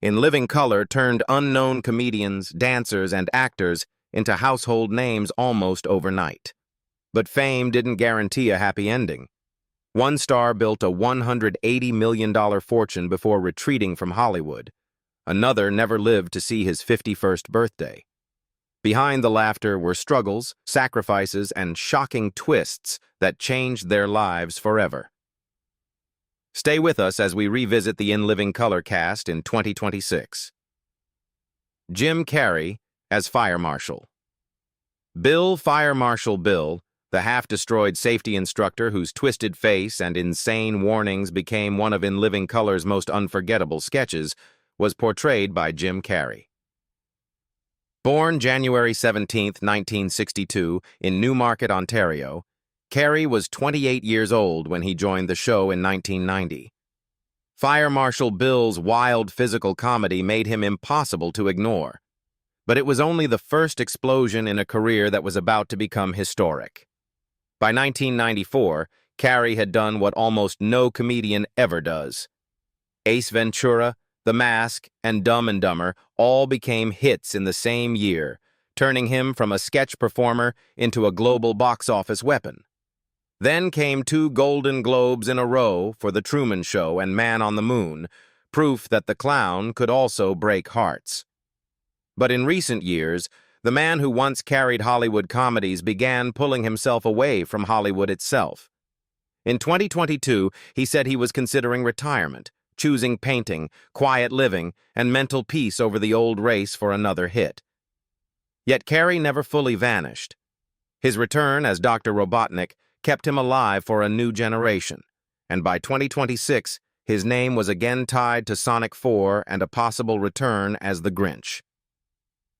In living color turned unknown comedians, dancers, and actors into household names almost overnight. But fame didn't guarantee a happy ending. One star built a $180 million fortune before retreating from Hollywood. Another never lived to see his 51st birthday. Behind the laughter were struggles, sacrifices, and shocking twists that changed their lives forever. Stay with us as we revisit the In Living Color cast in 2026. Jim Carrey as Fire Marshal. Bill Fire Marshal Bill, the half-destroyed safety instructor whose twisted face and insane warnings became one of In Living Color's most unforgettable sketches, was portrayed by Jim Carrey. Born January 17, 1962, in Newmarket, Ontario, Carrey was 28 years old when he joined the show in 1990. Fire Marshal Bill's wild physical comedy made him impossible to ignore. But it was only the first explosion in a career that was about to become historic. By 1994, Carrey had done what almost no comedian ever does. Ace Ventura, The Mask, and Dumb and Dumber all became hits in the same year, turning him from a sketch performer into a global box office weapon. Then came 2 Golden Globes in a row for The Truman Show and Man on the Moon, proof that the clown could also break hearts. But in recent years, the man who once carried Hollywood comedies began pulling himself away from Hollywood itself. In 2022, he said he was considering retirement, choosing painting, quiet living, and mental peace over the old race for another hit. Yet Carrey never fully vanished. His return as Dr. Robotnik kept him alive for a new generation, and by 2026, his name was again tied to Sonic 4 and a possible return as the Grinch.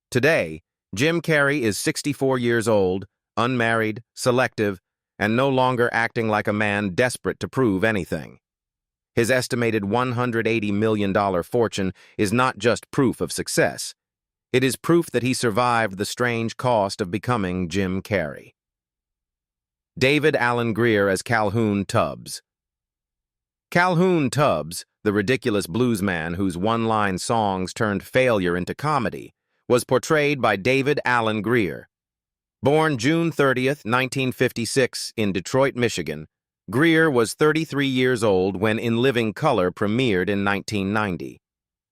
Today, Jim Carrey is 64 years old, unmarried, selective, and no longer acting like a man desperate to prove anything. His estimated $180 million fortune is not just proof of success. It is proof that he survived the strange cost of becoming Jim Carrey. David Alan Grier as Calhoun Tubbs. Calhoun Tubbs, the ridiculous bluesman whose one-line songs turned failure into comedy, was portrayed by David Alan Grier. Born June 30, 1956, in Detroit, Michigan, Grier was 33 years old when In Living Color premiered in 1990.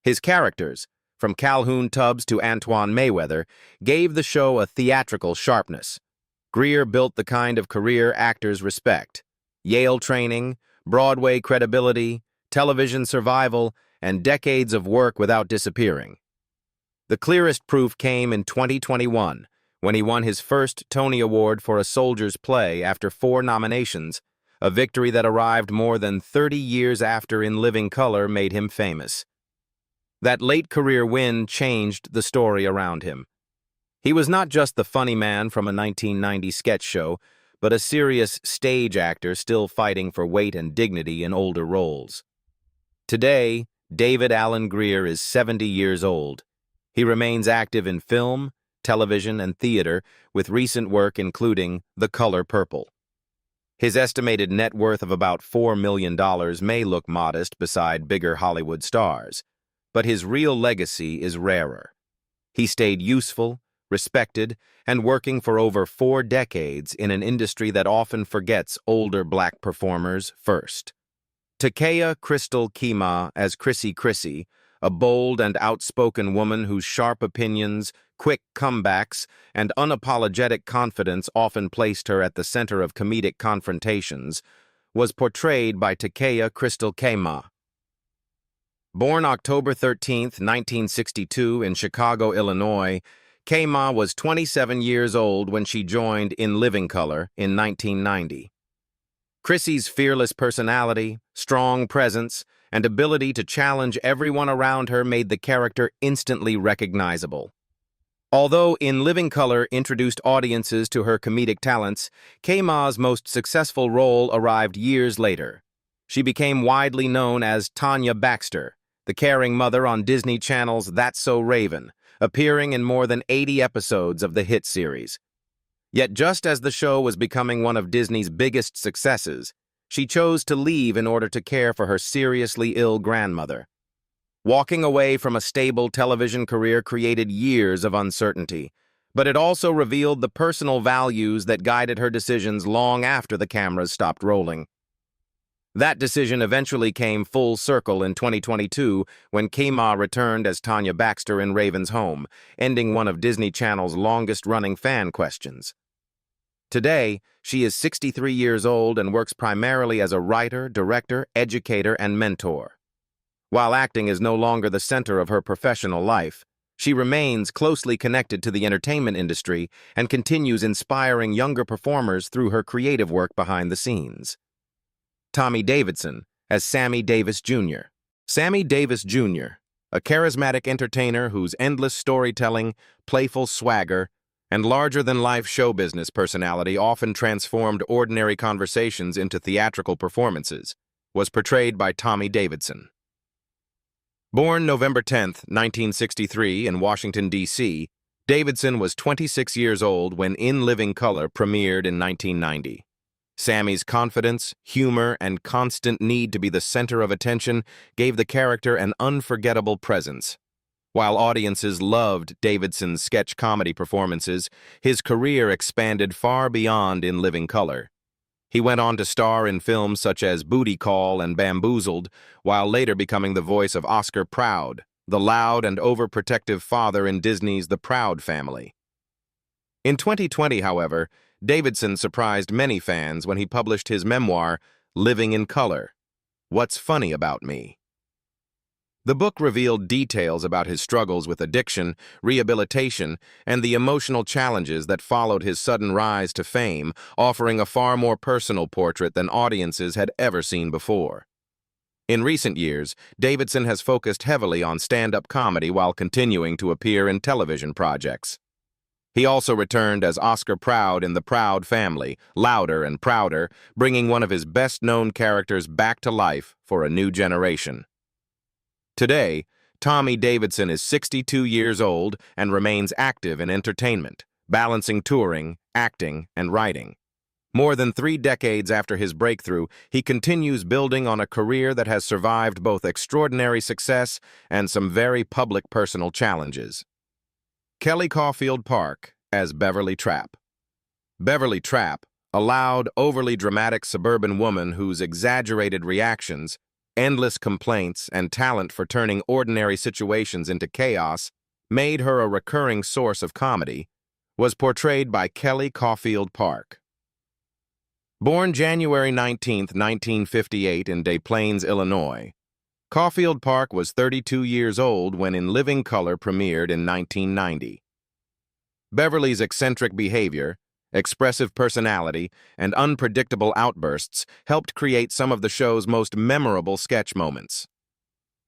His characters, from Calhoun Tubbs to Antoine Mayweather, gave the show a theatrical sharpness. Grier built the kind of career actors respect: Yale training, Broadway credibility, television survival, and decades of work without disappearing. The clearest proof came in 2021, when he won his first Tony Award for a soldier's play after 4 nominations, a victory that arrived more than 30 years after In Living Color made him famous. That late career win changed the story around him. He was not just the funny man from a 1990 sketch show, but a serious stage actor still fighting for weight and dignity in older roles. Today, David Alan Grier is 70 years old. He remains active in film, television, and theater, with recent work including The Color Purple. His estimated net worth of about $4 million may look modest beside bigger Hollywood stars, but his real legacy is rarer. He stayed useful, respected, and working for over 4 decades in an industry that often forgets older black performers first. Takaya Crystal Kima as Chrissy, a bold and outspoken woman whose sharp opinions, quick comebacks, and unapologetic confidence often placed her at the center of comedic confrontations, was portrayed by Takaya Crystal Kima. Born October 13, 1962, in Chicago, Illinois, Kima was 27 years old when she joined In Living Color in 1990. Chrissy's fearless personality, strong presence, and ability to challenge everyone around her made the character instantly recognizable. Although In Living Color introduced audiences to her comedic talents, Kima's most successful role arrived years later. She became widely known as Tanya Baxter, the caring mother on Disney Channel's That's So Raven, appearing in more than 80 episodes of the hit series. Yet just as the show was becoming one of Disney's biggest successes, she chose to leave in order to care for her seriously ill grandmother. Walking away from a stable television career created years of uncertainty, but it also revealed the personal values that guided her decisions long after the cameras stopped rolling. That decision eventually came full circle in 2022 when Kima returned as Tanya Baxter in Raven's Home, ending one of Disney Channel's longest-running fan questions. Today, she is 63 years old and works primarily as a writer, director, educator, and mentor. While acting is no longer the center of her professional life, she remains closely connected to the entertainment industry and continues inspiring younger performers through her creative work behind the scenes. Tommy Davidson as Sammy Davis Jr. Sammy Davis Jr., a charismatic entertainer whose endless storytelling, playful swagger, and larger-than-life show business personality often transformed ordinary conversations into theatrical performances, was portrayed by Tommy Davidson. Born November 10, 1963, in Washington, D.C., Davidson was 26 years old when In Living Color premiered in 1990. Sammy's confidence, humor, and constant need to be the center of attention gave the character an unforgettable presence. While audiences loved Davidson's sketch comedy performances, his career expanded far beyond In Living Color. He went on to star in films such as Booty Call and Bamboozled, while later becoming the voice of Oscar Proud, the loud and overprotective father in Disney's The Proud Family. In 2020, however, Davidson surprised many fans when he published his memoir, Living in Color: What's Funny About Me? The book revealed details about his struggles with addiction, rehabilitation, and the emotional challenges that followed his sudden rise to fame, offering a far more personal portrait than audiences had ever seen before. In recent years, Davidson has focused heavily on stand-up comedy while continuing to appear in television projects. He also returned as Oscar Proud in The Proud Family, louder and prouder, bringing one of his best-known characters back to life for a new generation. Today, Tommy Davidson is 62 years old and remains active in entertainment, balancing touring, acting, and writing. More than 3 decades after his breakthrough, he continues building on a career that has survived both extraordinary success and some very public personal challenges. Kelly Caulfield Park as Beverly Trapp. Beverly Trapp, a loud, overly dramatic suburban woman whose exaggerated reactions, endless complaints, and talent for turning ordinary situations into chaos made her a recurring source of comedy, was portrayed by Kelly Caulfield Park. Born January 19, 1958 in Des Plaines, Illinois, Caulfield Park was 32 years old when In Living Color premiered in 1990. Beverly's eccentric behavior, expressive personality, and unpredictable outbursts helped create some of the show's most memorable sketch moments.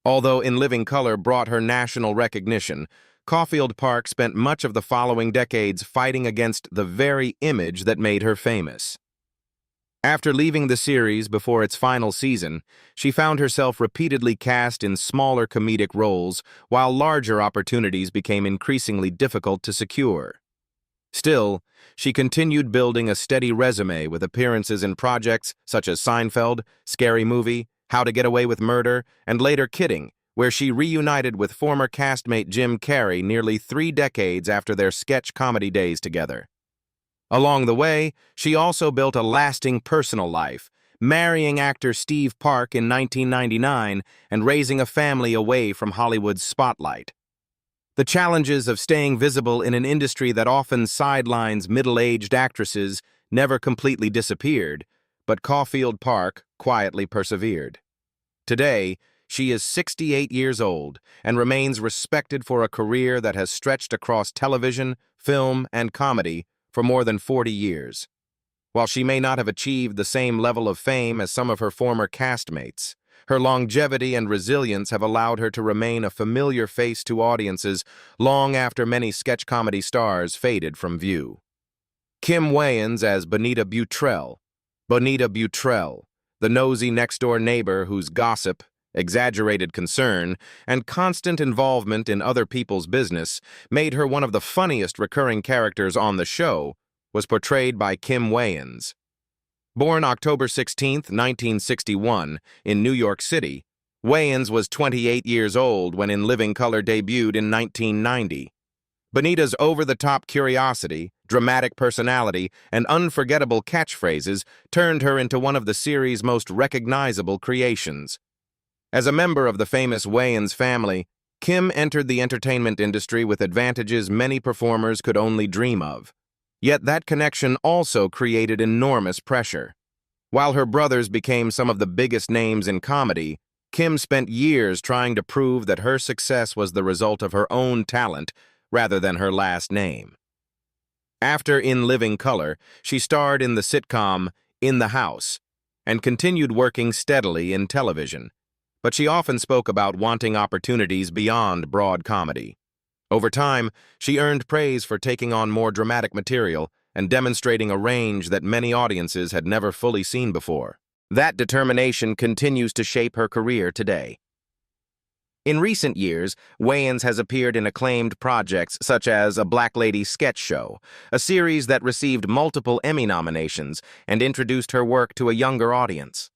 Although In Living Color brought her national recognition, Caulfield Park spent much of the following decades fighting against the very image that made her famous. After leaving the series before its final season, she found herself repeatedly cast in smaller comedic roles, while larger opportunities became increasingly difficult to secure. Still, she continued building a steady resume with appearances in projects such as Seinfeld, Scary Movie, How to Get Away with Murder, and later Kidding, where she reunited with former castmate Jim Carrey nearly 3 decades after their sketch comedy days together. Along the way, she also built a lasting personal life, marrying actor Steve Park in 1999 and raising a family away from Hollywood's spotlight. The challenges of staying visible in an industry that often sidelines middle-aged actresses never completely disappeared, but Caulfield Park quietly persevered. Today, she is 68 years old and remains respected for a career that has stretched across television, film, and comedy for more than 40 years. While she may not have achieved the same level of fame as some of her former castmates, her longevity and resilience have allowed her to remain a familiar face to audiences long after many sketch comedy stars faded from view. Kim Wayans as Bonita Butrell. Bonita Butrell, the nosy next-door neighbor whose gossip, exaggerated concern, and constant involvement in other people's business made her one of the funniest recurring characters on the show, was portrayed by Kim Wayans. Born October 16, 1961, in New York City, Wayans was 28 years old when In Living Color debuted in 1990. Bonita's over-the-top curiosity, dramatic personality, and unforgettable catchphrases turned her into one of the series' most recognizable creations. As a member of the famous Wayans family, Kim entered the entertainment industry with advantages many performers could only dream of. Yet that connection also created enormous pressure. While her brothers became some of the biggest names in comedy, Kim spent years trying to prove that her success was the result of her own talent rather than her last name. After In Living Color, she starred in the sitcom In the House and continued working steadily in television, but she often spoke about wanting opportunities beyond broad comedy. Over time, she earned praise for taking on more dramatic material and demonstrating a range that many audiences had never fully seen before. That determination continues to shape her career today. In recent years, Wayans has appeared in acclaimed projects such as A Black Lady Sketch Show, a series that received multiple Emmy nominations and introduced her work to a younger audience.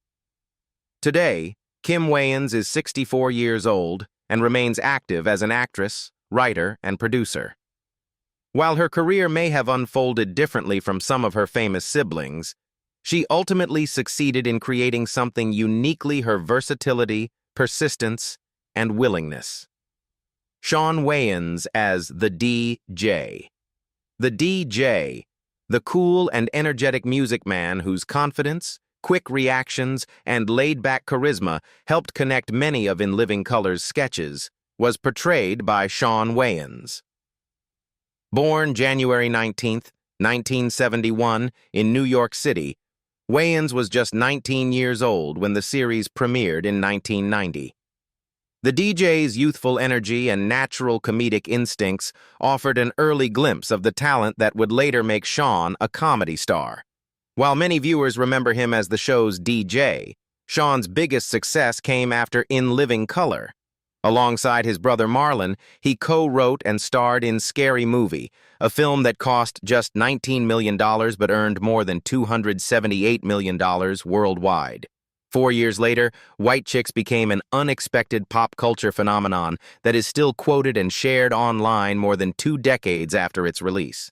Today, Kim Wayans is 64 years old and remains active as an actress, writer, and producer. While her career may have unfolded differently from some of her famous siblings, she ultimately succeeded in creating something uniquely her versatility, persistence, and willingness. Shawn Wayans as the DJ. The DJ, the cool and energetic music man whose confidence, quick reactions, and laid-back charisma helped connect many of In Living Color's sketches, was portrayed by Shawn Wayans. Born January 19, 1971, in New York City, Wayans was just 19 years old when the series premiered in 1990. The DJ's youthful energy and natural comedic instincts offered an early glimpse of the talent that would later make Shawn a comedy star. While many viewers remember him as the show's DJ, Shawn's biggest success came after In Living Color. Alongside his brother Marlon, he co-wrote and starred in Scary Movie, a film that cost just $19 million but earned more than $278 million worldwide. 4 years later, White Chicks became an unexpected pop culture phenomenon that is still quoted and shared online more than 2 decades after its release.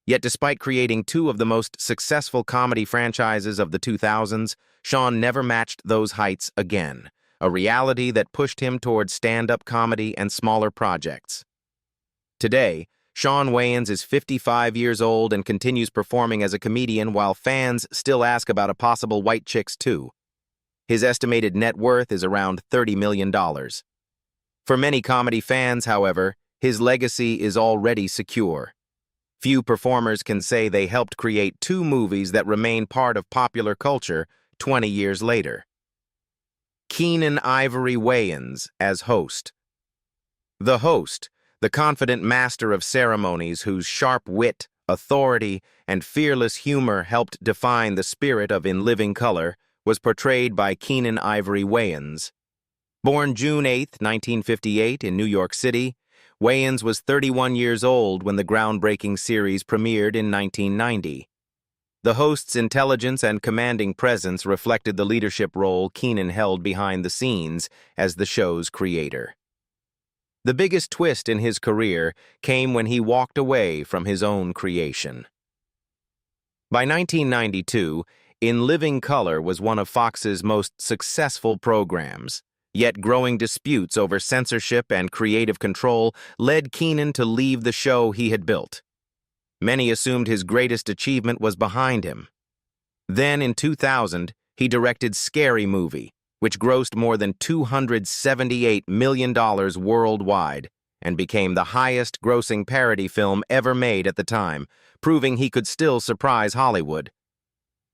Yet despite creating 2 of the most successful comedy franchises of the 2000s, Shawn never matched those heights again, a reality that pushed him towards stand-up comedy and smaller projects. Today, Shawn Wayans is 55 years old and continues performing as a comedian while fans still ask about a possible White Chicks 2. His estimated net worth is around $30 million. For many comedy fans, however, his legacy is already secure. Few performers can say they helped create 2 movies that remain part of popular culture 20 years later. Keenen Ivory Wayans as host. The host, the confident master of ceremonies whose sharp wit, authority, and fearless humor helped define the spirit of In Living Color, was portrayed by Keenen Ivory Wayans. Born June 8, 1958, in New York City, Wayans was 31 years old when the groundbreaking series premiered in 1990. The host's intelligence and commanding presence reflected the leadership role Keenen held behind the scenes as the show's creator. The biggest twist in his career came when he walked away from his own creation. By 1992, In Living Color was one of Fox's most successful programs, yet growing disputes over censorship and creative control led Keenen to leave the show he had built. Many assumed his greatest achievement was behind him. Then, in 2000, he directed Scary Movie, which grossed more than $278 million worldwide and became the highest-grossing parody film ever made at the time, proving he could still surprise Hollywood.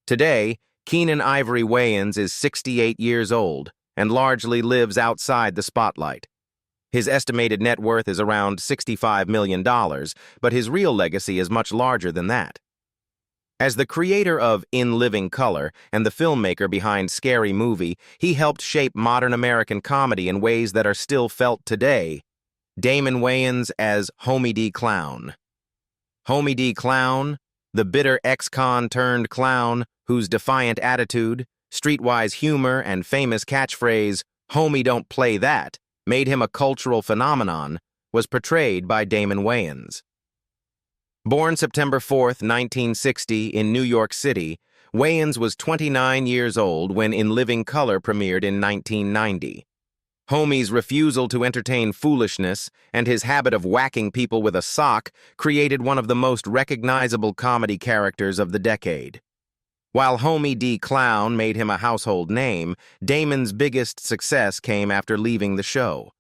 Today, Keenen Ivory Wayans is 68 years old and largely lives outside the spotlight. His estimated net worth is around $65 million, but his real legacy is much larger than that. As the creator of In Living Color and the filmmaker behind Scary Movie, he helped shape modern American comedy in ways that are still felt today. Damon Wayans as Homie D. Clown. Homie D. Clown, the bitter ex-con turned clown whose defiant attitude, streetwise humor, and famous catchphrase, "Homie, don't play that," made him a cultural phenomenon, was portrayed by Damon Wayans. Born September 4, 1960, in New York City, Wayans was 29 years old when In Living Color premiered in 1990. Homie's refusal to entertain foolishness and his habit of whacking people with a sock created one of the most recognizable comedy characters of the decade. While Homie D. Clown made him a household name, Damon's biggest success came after leaving the show.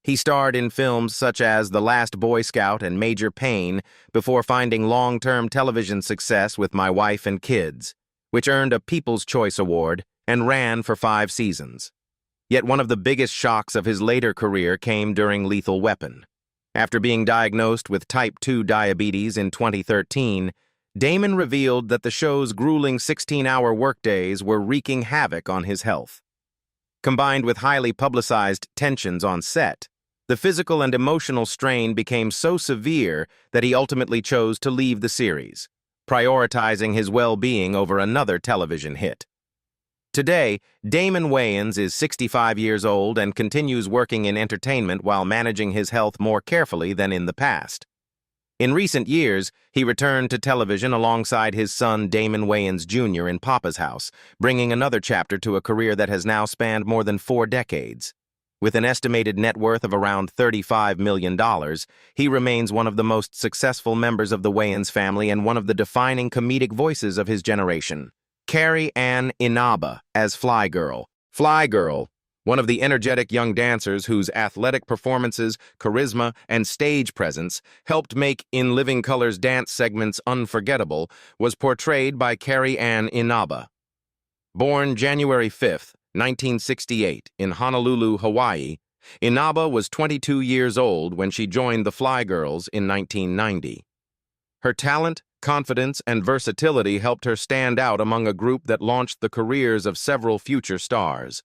He starred in films such as The Last Boy Scout and Major Payne before finding long-term television success with My Wife and Kids, which earned a People's Choice Award and ran for 5 seasons. Yet one of the biggest shocks of his later career came during Lethal Weapon. After being diagnosed with type 2 diabetes in 2013, Damon revealed that the show's grueling 16-hour workdays were wreaking havoc on his health. Combined with highly publicized tensions on set, the physical and emotional strain became so severe that he ultimately chose to leave the series, prioritizing his well-being over another television hit. Today, Damon Wayans is 65 years old and continues working in entertainment while managing his health more carefully than in the past. In recent years, he returned to television alongside his son Damon Wayans Jr. in Papa's House, bringing another chapter to a career that has now spanned more than 4 decades. With an estimated net worth of around $35 million, he remains one of the most successful members of the Wayans family and one of the defining comedic voices of his generation. Carrie Ann Inaba as Fly Girl. Fly Girl, one of the energetic young dancers whose athletic performances, charisma, and stage presence helped make In Living Color's dance segments unforgettable, was portrayed by Carrie Ann Inaba. Born January 5, 1968, in Honolulu, Hawaii, Inaba was 22 years old when she joined the Fly Girls in 1990. Her talent, confidence, and versatility helped her stand out among a group that launched the careers of several future stars.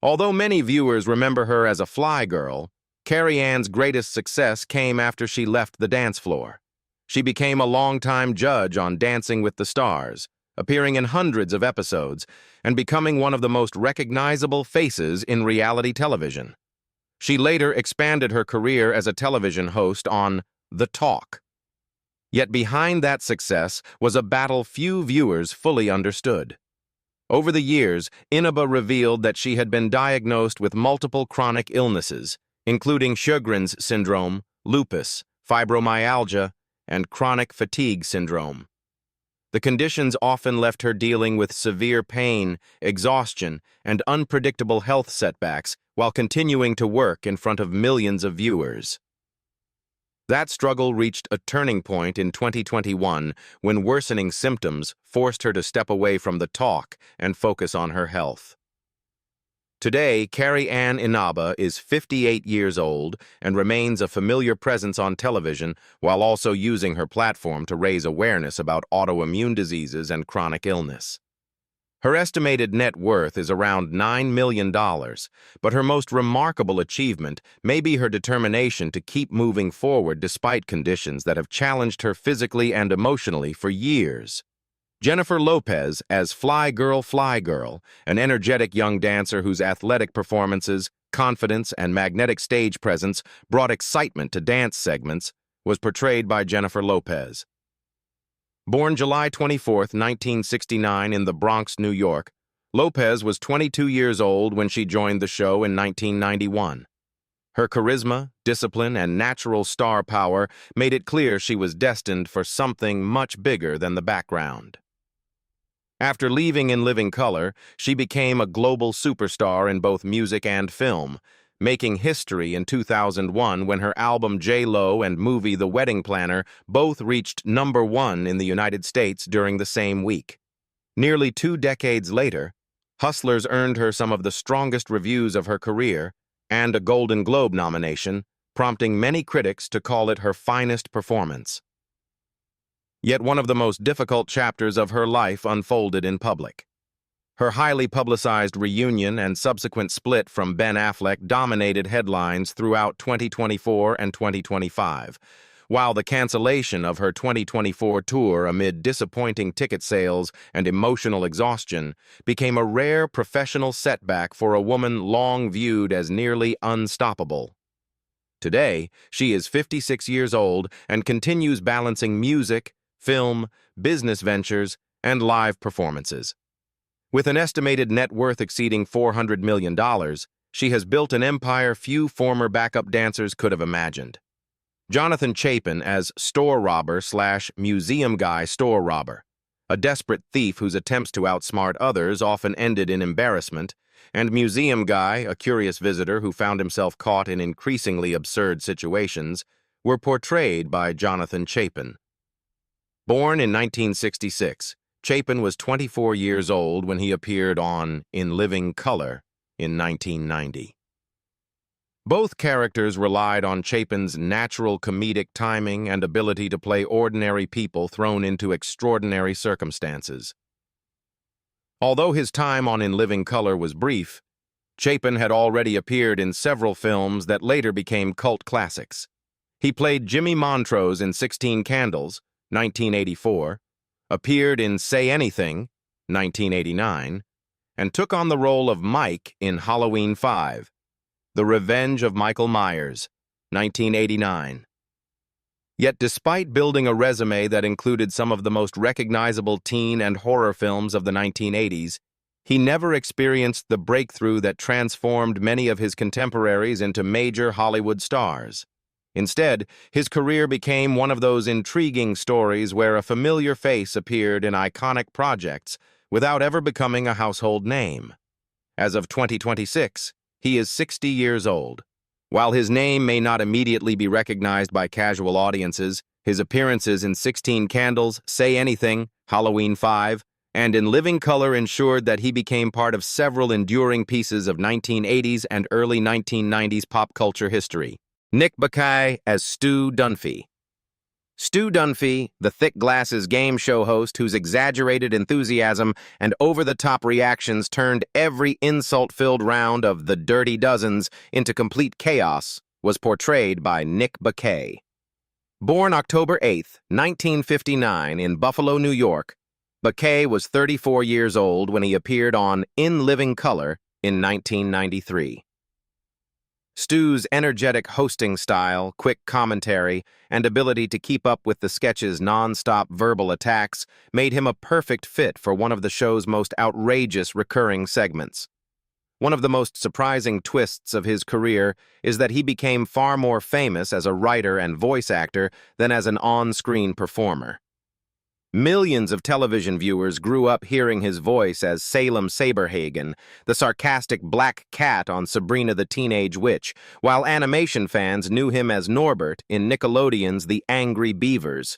Although many viewers remember her as a Fly Girl, Carrie Ann's greatest success came after she left the dance floor. She became a longtime judge on Dancing with the Stars, appearing in hundreds of episodes and becoming one of the most recognizable faces in reality television. She later expanded her career as a television host on The Talk. Yet behind that success was a battle few viewers fully understood. Over the years, Inaba revealed that she had been diagnosed with multiple chronic illnesses, including Sjögren's syndrome, lupus, fibromyalgia, and chronic fatigue syndrome. The conditions often left her dealing with severe pain, exhaustion, and unpredictable health setbacks while continuing to work in front of millions of viewers. That struggle reached a turning point in 2021 when worsening symptoms forced her to step away from The Talk and focus on her health. Today, Carrie Ann Inaba is 58 years old and remains a familiar presence on television while also using her platform to raise awareness about autoimmune diseases and chronic illness. Her estimated net worth is around $9 million, but her most remarkable achievement may be her determination to keep moving forward despite conditions that have challenged her physically and emotionally for years. Jennifer Lopez as Fly Girl, an energetic young dancer whose athletic performances, confidence, and magnetic stage presence brought excitement to dance segments, was portrayed by Jennifer Lopez. Born July 24, 1969 in the Bronx, New York, Lopez was 22 years old when she joined the show in 1991. Her charisma, discipline, and natural star power made it clear she was destined for something much bigger than the background. After leaving In Living Color, she became a global superstar in both music and film, making history in 2001 when her album J-Lo and movie The Wedding Planner both reached #1 in the United States during the same week. Nearly 2 decades later, Hustlers earned her some of the strongest reviews of her career and a Golden Globe nomination, prompting many critics to call it her finest performance. Yet one of the most difficult chapters of her life unfolded in public. Her highly publicized reunion and subsequent split from Ben Affleck dominated headlines throughout 2024 and 2025, while the cancellation of her 2024 tour amid disappointing ticket sales and emotional exhaustion became a rare professional setback for a woman long viewed as nearly unstoppable. Today, she is 56 years old and continues balancing music, film, business ventures, and live performances. With an estimated net worth exceeding $400 million, she has built an empire few former backup dancers could have imagined. Jonathan Chapin as store robber/museum guy store robber, a desperate thief whose attempts to outsmart others often ended in embarrassment, and museum guy, a curious visitor who found himself caught in increasingly absurd situations, were portrayed by Jonathan Chapin. Born in 1966, Chapin was 24 years old when he appeared on In Living Color in 1990. Both characters relied on Chapin's natural comedic timing and ability to play ordinary people thrown into extraordinary circumstances. Although his time on In Living Color was brief, Chapin had already appeared in several films that later became cult classics. He played Jimmy Montrose in 16 Candles, 1984, appeared in Say Anything, 1989, and took on the role of Mike in Halloween 5, The Revenge of Michael Myers, 1989. Yet despite building a resume that included some of the most recognizable teen and horror films of the 1980s, he never experienced the breakthrough that transformed many of his contemporaries into major Hollywood stars. Instead, his career became one of those intriguing stories where a familiar face appeared in iconic projects without ever becoming a household name. As of 2026, he is 60 years old. While his name may not immediately be recognized by casual audiences, his appearances in 16 Candles, Say Anything, Halloween 5, and In Living Color ensured that he became part of several enduring pieces of 1980s and early 1990s pop culture history. Nick Bakay as Stu Dunphy. Stu Dunphy, the thick glasses game show host whose exaggerated enthusiasm and over-the-top reactions turned every insult-filled round of The Dirty Dozens into complete chaos, was portrayed by Nick Bakay. Born October 8, 1959 in Buffalo, New York, Bakay was 34 years old when he appeared on In Living Color in 1993. Stu's energetic hosting style, quick commentary, and ability to keep up with the sketch's non-stop verbal attacks made him a perfect fit for one of the show's most outrageous recurring segments. One of the most surprising twists of his career is that he became far more famous as a writer and voice actor than as an on-screen performer. Millions of television viewers grew up hearing his voice as Salem Saberhagen, the sarcastic black cat on Sabrina the Teenage Witch, while animation fans knew him as Norbert in Nickelodeon's The Angry Beavers.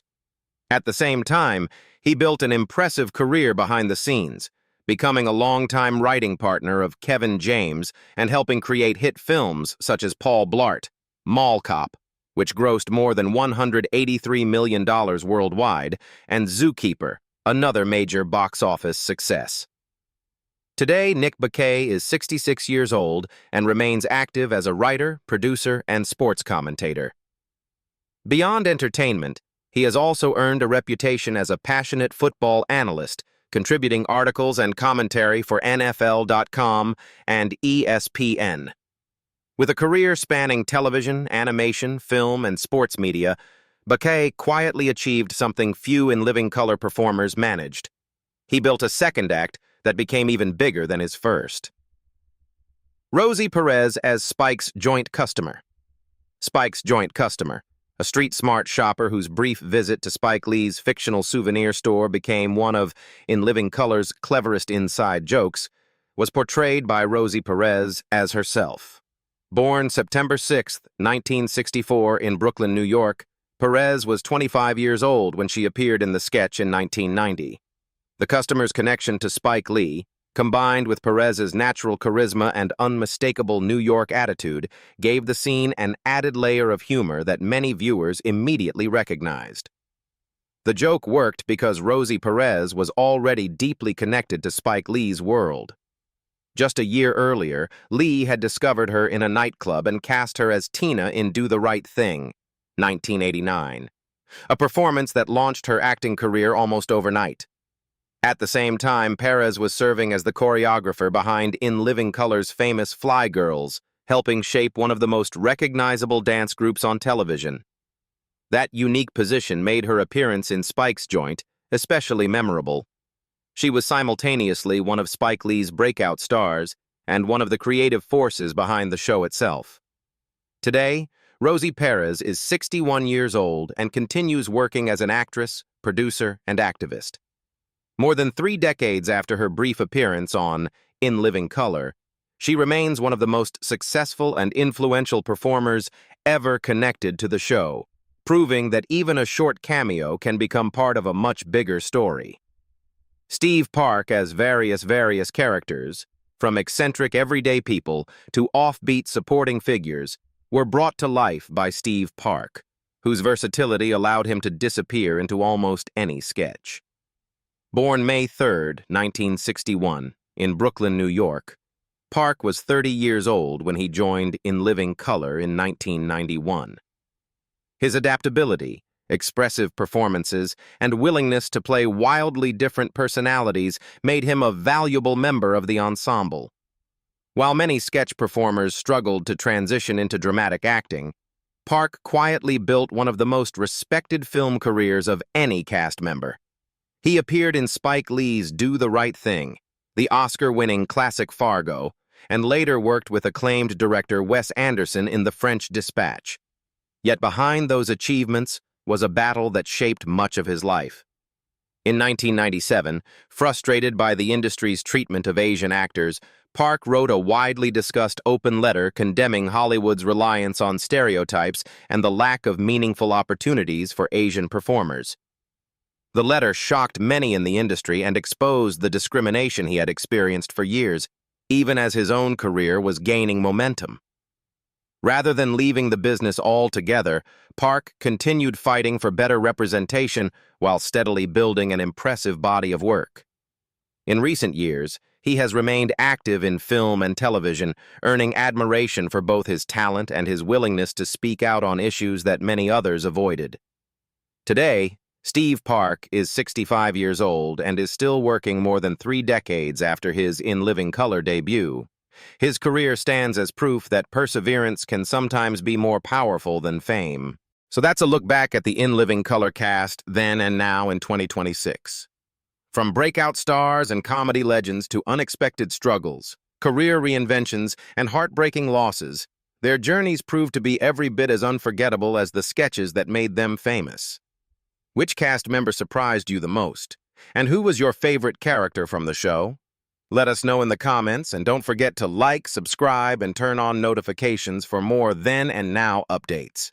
At the same time, he built an impressive career behind the scenes, becoming a longtime writing partner of Kevin James and helping create hit films such as Paul Blart, Mall Cop, which grossed more than $183 million worldwide, and Zookeeper, another major box office success. Today, Nick Bakay is 66 years old and remains active as a writer, producer, and sports commentator. Beyond entertainment, he has also earned a reputation as a passionate football analyst, contributing articles and commentary for NFL.com and ESPN. With a career spanning television, animation, film, and sports media, Bakay quietly achieved something few In Living Color performers managed. He built a second act that became even bigger than his first. Rosie Perez as Spike's joint customer. Spike's joint customer, a street-smart shopper whose brief visit to Spike Lee's fictional souvenir store became one of In Living Color's cleverest inside jokes, was portrayed by Rosie Perez as herself. Born September 6, 1964 in Brooklyn, New York, Perez was 25 years old when she appeared in the sketch in 1990. The customer's connection to Spike Lee, combined with Perez's natural charisma and unmistakable New York attitude, gave the scene an added layer of humor that many viewers immediately recognized. The joke worked because Rosie Perez was already deeply connected to Spike Lee's world. Just a year earlier, Lee had discovered her in a nightclub and cast her as Tina in Do the Right Thing. 1989, a performance that launched her acting career almost overnight. At the same time, Perez was serving as the choreographer behind In Living Color's famous Fly Girls, helping shape one of the most recognizable dance groups on television. That unique position made her appearance in Spike's joint especially memorable. She was simultaneously one of Spike Lee's breakout stars and one of the creative forces behind the show itself. Today, Rosie Perez is 61 years old and continues working as an actress, producer, and activist. More than 3 decades after her brief appearance on In Living Color, she remains one of the most successful and influential performers ever connected to the show, proving that even a short cameo can become part of a much bigger story. Steve Park as various characters, from eccentric everyday people to offbeat supporting figures, were brought to life by Steve Park, whose versatility allowed him to disappear into almost any sketch. Born May 3, 1961, in Brooklyn, New York, Park was 30 years old when he joined In Living Color in 1991. His adaptability, expressive performances, and willingness to play wildly different personalities made him a valuable member of the ensemble. While many sketch performers struggled to transition into dramatic acting, Park quietly built one of the most respected film careers of any cast member. He appeared in Spike Lee's Do the Right Thing, the Oscar-winning classic Fargo, and later worked with acclaimed director Wes Anderson in The French Dispatch. Yet behind those achievements was a battle that shaped much of his life. In 1997, frustrated by the industry's treatment of Asian actors, Park wrote a widely discussed open letter condemning Hollywood's reliance on stereotypes and the lack of meaningful opportunities for Asian performers. The letter shocked many in the industry and exposed the discrimination he had experienced for years, even as his own career was gaining momentum. Rather than leaving the business altogether, Park continued fighting for better representation while steadily building an impressive body of work. In recent years, he has remained active in film and television, earning admiration for both his talent and his willingness to speak out on issues that many others avoided. Today, Steve Park is 65 years old and is still working more than 3 decades after his In Living Color debut. His career stands as proof that perseverance can sometimes be more powerful than fame. So that's a look back at the In Living Color cast then and now in 2026. From breakout stars and comedy legends to unexpected struggles, career reinventions, and heartbreaking losses, their journeys proved to be every bit as unforgettable as the sketches that made them famous. Which cast member surprised you the most? And who was your favorite character from the show? Let us know in the comments, and don't forget to like, subscribe, and turn on notifications for more then and now updates.